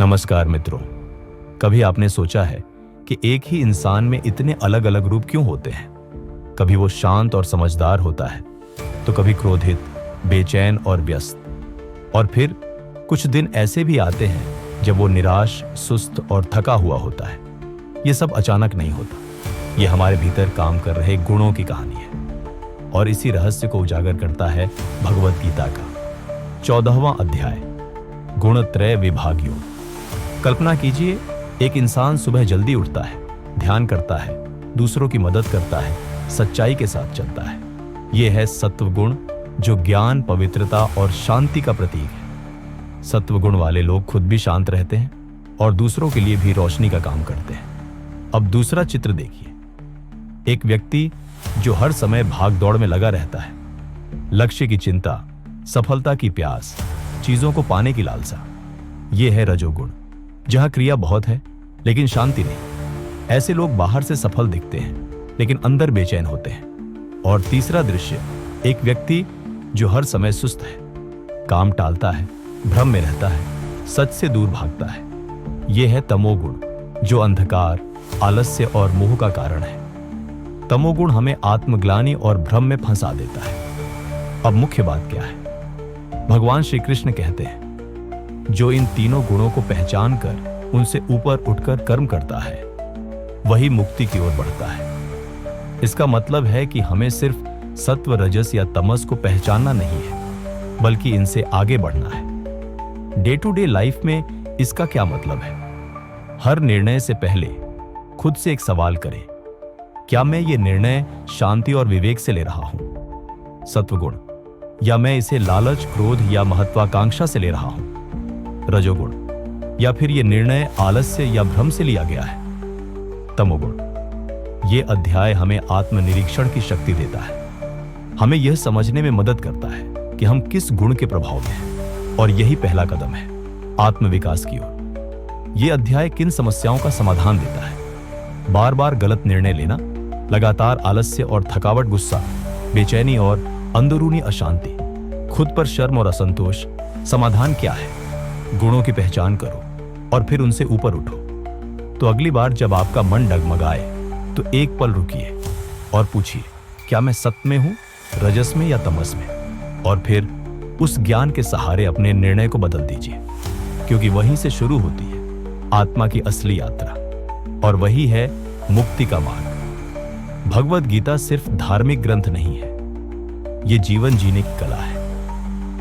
नमस्कार मित्रों। कभी आपने सोचा है कि एक ही इंसान में इतने अलग अलग रूप क्यों होते हैं? कभी वो शांत और समझदार होता है, तो कभी क्रोधित, बेचैन और व्यस्त। और फिर कुछ दिन ऐसे भी आते हैं जब वो निराश, सुस्त और थका हुआ होता है। ये सब अचानक नहीं होता, ये हमारे भीतर काम कर रहे गुणों की कहानी है। और इसी रहस्य को उजागर करता है भगवद गीता का 14वां अध्याय, गुणत्रय विभाग योग। कल्पना कीजिए, एक इंसान सुबह जल्दी उठता है, ध्यान करता है, दूसरों की मदद करता है, सच्चाई के साथ चलता है। यह है सत्व गुण, जो ज्ञान, पवित्रता और शांति का प्रतीक है। सत्व गुण वाले लोग खुद भी शांत रहते हैं और दूसरों के लिए भी रोशनी का काम करते हैं। अब दूसरा चित्र देखिए। एक व्यक्ति जो हर समय भाग दौड़ में लगा रहता है, लक्ष्य की चिंता, सफलता की प्यास, चीजों को पाने की लालसा। यह है रजोगुण, जहां क्रिया बहुत है लेकिन शांति नहीं। ऐसे लोग बाहर से सफल दिखते हैं लेकिन अंदर बेचैन होते हैं। और तीसरा दृश्य, एक व्यक्ति जो हर समय सुस्त है, काम टालता है, भ्रम में रहता है, सच से दूर भागता है। यह है तमोगुण, जो अंधकार, आलस्य और मोह का कारण है। तमोगुण हमें आत्मग्लानि और भ्रम में फंसा देता है। अब मुख्य बात क्या है? भगवान श्री कृष्ण कहते हैं, जो इन तीनों गुणों को पहचान कर उनसे ऊपर उठकर कर्म करता है, वही मुक्ति की ओर बढ़ता है। इसका मतलब है कि हमें सिर्फ सत्व, रजस या तमस को पहचानना नहीं है, बल्कि इनसे आगे बढ़ना है। डे टू डे लाइफ में इसका क्या मतलब है? हर निर्णय से पहले खुद से एक सवाल करें, क्या मैं ये निर्णय शांति और विवेक से ले रहा हूं? सत्वगुण, या मैं इसे लालच, क्रोध या महत्वाकांक्षा से ले रहा हूं? रजोगुण, या फिर यह निर्णय आलस्य या भ्रम से लिया गया है? तमोगुण। यह अध्याय हमें आत्मनिरीक्षण की शक्ति देता है। हमें यह समझने में मदद करता है कि हम किस गुण के प्रभाव में हैं, और यही पहला कदम है आत्मविकास की ओर। यह अध्याय किन समस्याओं का समाधान देता है? बार बार गलत निर्णय लेना, लगातार आलस्य और थकावट, गुस्सा, बेचैनी और अंदरूनी अशांति, खुद पर शर्म और असंतोष। समाधान क्या है? गुणों की पहचान करो और फिर उनसे ऊपर उठो। तो अगली बार जब आपका मन डगमगाए, तो एक पल रुकिए और पूछिए, क्या मैं सत्व में हूं, रजस में या तमस में? और फिर उस ज्ञान के सहारे अपने निर्णय को बदल दीजिए, क्योंकि वहीं से शुरू होती है आत्मा की असली यात्रा, और वही है मुक्ति का मार्ग। भगवद गीता सिर्फ धार्मिक ग्रंथ नहीं है, ये जीवन जीने की कला है।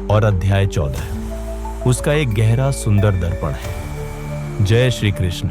और अध्याय 14 उसका एक गहरा, सुंदर दर्पण है। जय श्री कृष्ण।